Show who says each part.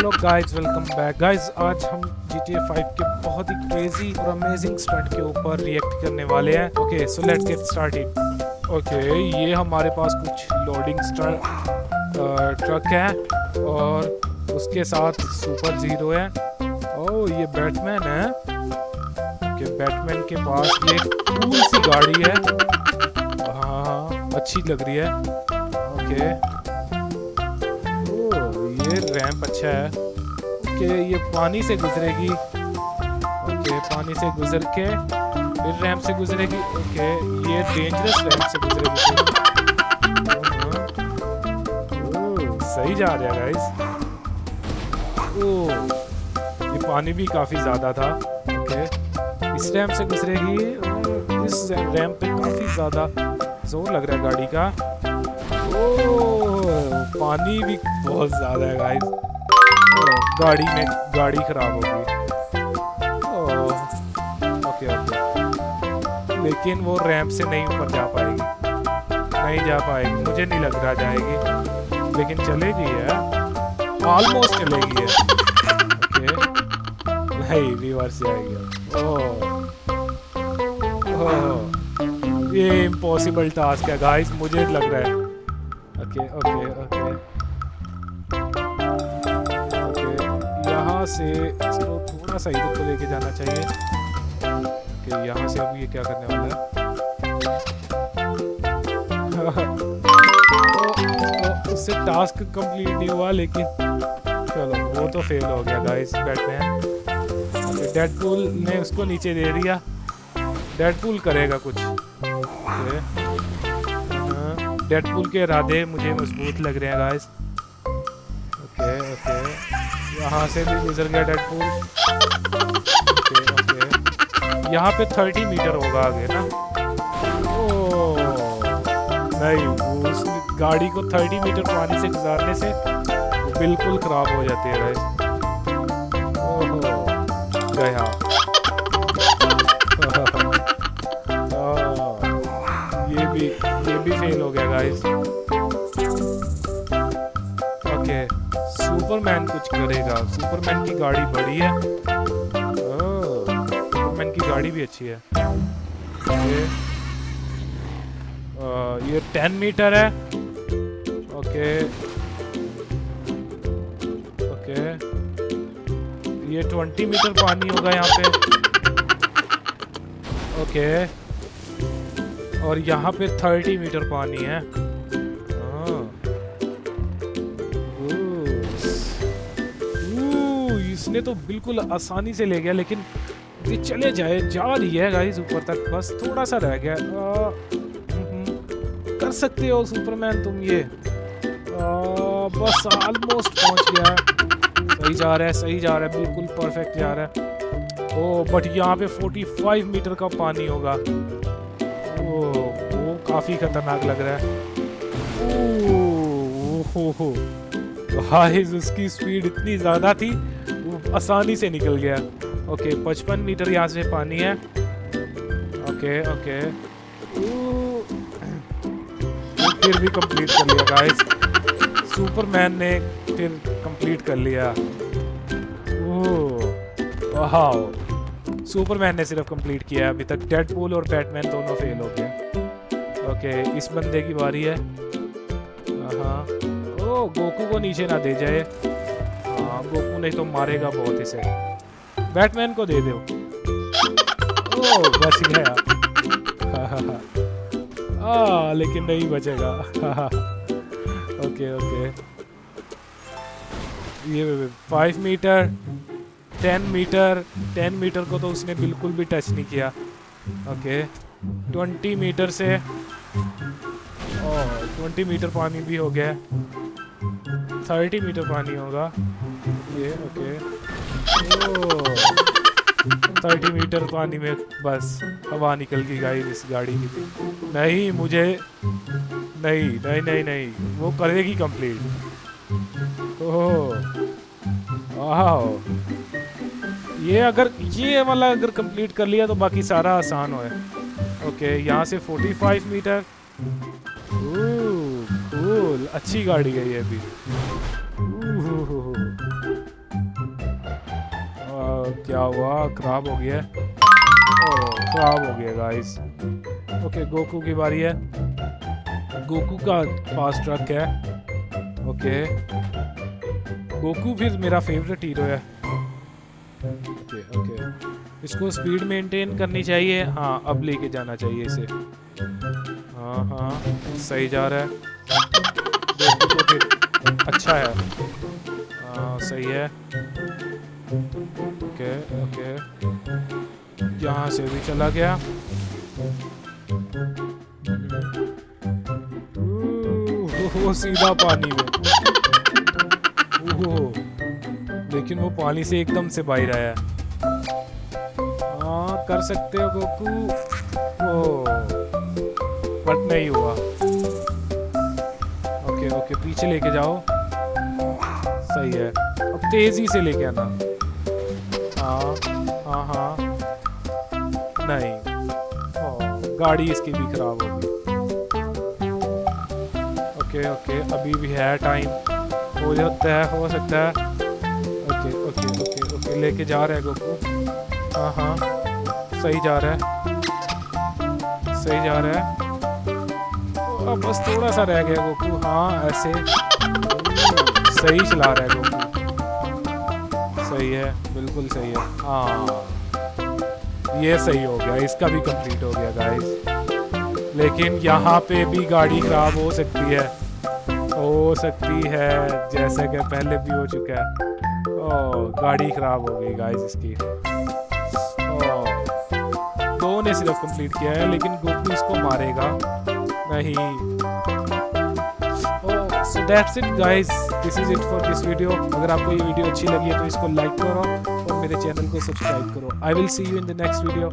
Speaker 1: Hello guys, welcome back guys. आज हम GTA 5 के बहुत ही क्रेजी और अमेजिंग स्टंट के ऊपर रिएक्ट करने वाले हैं। Okay, so let's get started. Okay, ये हमारे पास कुछ लोडिंग ट्रक है और उसके साथ सुपर हीरो है। ओह, ये बैटमैन है। ओके, बैटमैन के पास ये कूल सी गाड़ी है। हाँ, अच्छी लग रही है। ओके, ये रैंप अच्छा है। ओके, ये पानी से गुजरेगी। ओके, पानी से गुजर के फिर रैंप से गुजरेगी। ओके, ये डेंजरस रैंप से गुजरेगी। सही जा रहा है गाइस। ओह, ये पानी भी काफ़ी ज़्यादा था। ओके, इस रैंप से गुजरेगी। इस रैंप पे काफ़ी ज़्यादा जोर लग रहा है गाड़ी का। ओह, पानी भी बहुत ज़्यादा है गाइस। गाड़ी खराब होगी। ओके ओके, लेकिन वो रैंप से नहीं ऊपर जा पाएगी। मुझे नहीं लग रहा जाएगी, लेकिन चलेगी है। ऑलमोस्ट चलेगी है। ओके, नहीं, रिवर्स जाएगी। ओह, ये इम्पॉसिबल टास्क है गाइस, मुझे लग रहा है। ओके ओके ओके ओके, यहाँ से इसको थोड़ा सा इधर को लेके जाना चाहिए। ओके, यहाँ से अब ये क्या करने वाला है? तो उससे टास्क कंप्लीट नहीं हुआ, लेकिन चलो, वो तो फेल हो गया गाइस बैटमैन। डेडपूल ने उसको नीचे दे दिया। डेडपूल करेगा कुछ। ओके, डेडपूल के इरादे मुझे मजबूत लग रहे हैं गाइस। ओके ओके, यहाँ से भी गुजर गया डेडपूल। ओके ओके, यहाँ पे 30 मीटर होगा आगे ना। ओह नहीं, उस गाड़ी को 30 मीटर पानी से गुजारने से बिल्कुल खराब हो जाती है गाइस। ओह, गया। ये भी फेल हो गया गाइस। ओके, सुपरमैन कुछ करेगा। सुपरमैन की गाड़ी बड़ी है। सुपरमैन की गाड़ी भी अच्छी है। ओके, ये 10 मीटर है। ओके ओके, ये 20 मीटर पानी होगा यहाँ पे। ओके, और यहाँ पे 30 मीटर पानी है। इसने तो बिल्कुल आसानी से ले गया, लेकिन ये चले जा रही है गाइस ऊपर तक। बस थोड़ा सा रह गया। कर सकते हो सुपरमैन तुम ये। बस ऑलमोस्ट पहुंच गया है। सही जा रहा है, बिल्कुल परफेक्ट जा रहा है। ओह, बट यहाँ पे 45 मीटर का पानी होगा। वो काफी खतरनाक लग रहा है। ओह, गाइस, उसकी स्पीड इतनी ज्यादा थी, वो आसानी से निकल गया। ओके, 55 मीटर यहाँ से पानी है। ओके ओके, फिर भी कंप्लीट कर लिया गाइस। सुपरमैन ने फिर कंप्लीट कर लिया। ओह वाओ, सुपरमैन ने सिर्फ कंप्लीट किया है अभी तक। डेडपूल और बैटमैन दोनों फेल हो गए। ओके, इस बंदे की बारी है। हाँ, ओ, गोकू को नीचे ना दे जाए। हाँ, गोकू नहीं तो मारेगा बहुत इसे। बैटमैन को दे दो। ओ, बच गया। लेकिन नहीं बचेगा। ओके ओके, ये 5 मीटर 10 मीटर को तो उसने बिल्कुल भी टच नहीं किया। ओके, 20 मीटर से 20 मीटर पानी भी हो गया। 30 मीटर पानी होगा ये। ओके, 30 मीटर पानी में बस हवा निकल गई गाइस इस गाड़ी की। नहीं, मुझे नहीं, वो करेगी कंप्लीट। ओह वाह, ये वाला अगर कंप्लीट कर लिया तो बाकी सारा आसान हो है। ओके, यहाँ से 45 मीटर। कूल, अच्छी गाड़ी है ये भी। क्या हुआ? खराब हो गया। ओह खराब हो गया गाइस। ओके गोकू की बारी है। गोकू का फास्ट ट्रक है। ओके गोकू फिर मेरा फेवरेट हीरो है। ओके ओके इसको स्पीड मेंटेन करनी चाहिए। हाँ अब लेके जाना चाहिए इसे। हाँ हाँ सही जा रहा है। गोकू तो फिर अच्छा है। हाँ सही है। ओके ओके यहाँ से भी चला गया। वो सीधा पानी में। ओह लेकिन वो पानी से एकदम से बाहर आया। हाँ कर सकते हो गोकू। ओह बट नहीं हुआ। ओके ओके पीछे लेके जाओ। सही है अब तेजी से लेके आना। हाँ हाँ हाँ नहीं। ओह गाड़ी इसकी भी खराब हो गई। ओके ओके अभी भी है टाइम। हो जाता है हो सकता है। ओके ओके ओके ओके लेके जा रहा है गोकू। हाँ हाँ सही जा रहा है। सही जा रहा है। अब बस थोड़ा सा रह गया गोकू। हाँ ऐसे सही चला रहा है गोकू। सही है बिल्कुल सही है। हाँ ये सही हो गया। इसका भी कंप्लीट हो गया गाइस। लेकिन यहाँ पे भी गाड़ी खराब हो सकती है। हो सकती है जैसे कि पहले भी हो चुका है। ओह गाड़ी खराब हो गई गाइस इसकी। ओह दो ने सिर्फ कंप्लीट किया है लेकिन गोकू इसको मारेगा नहीं। Oh so that's it guys. This is it for this video. अगर आपको ये वीडियो अच्छी लगी है तो इसको लाइक करो और मेरे चैनल को सब्सक्राइब करो। I will see you in the next video.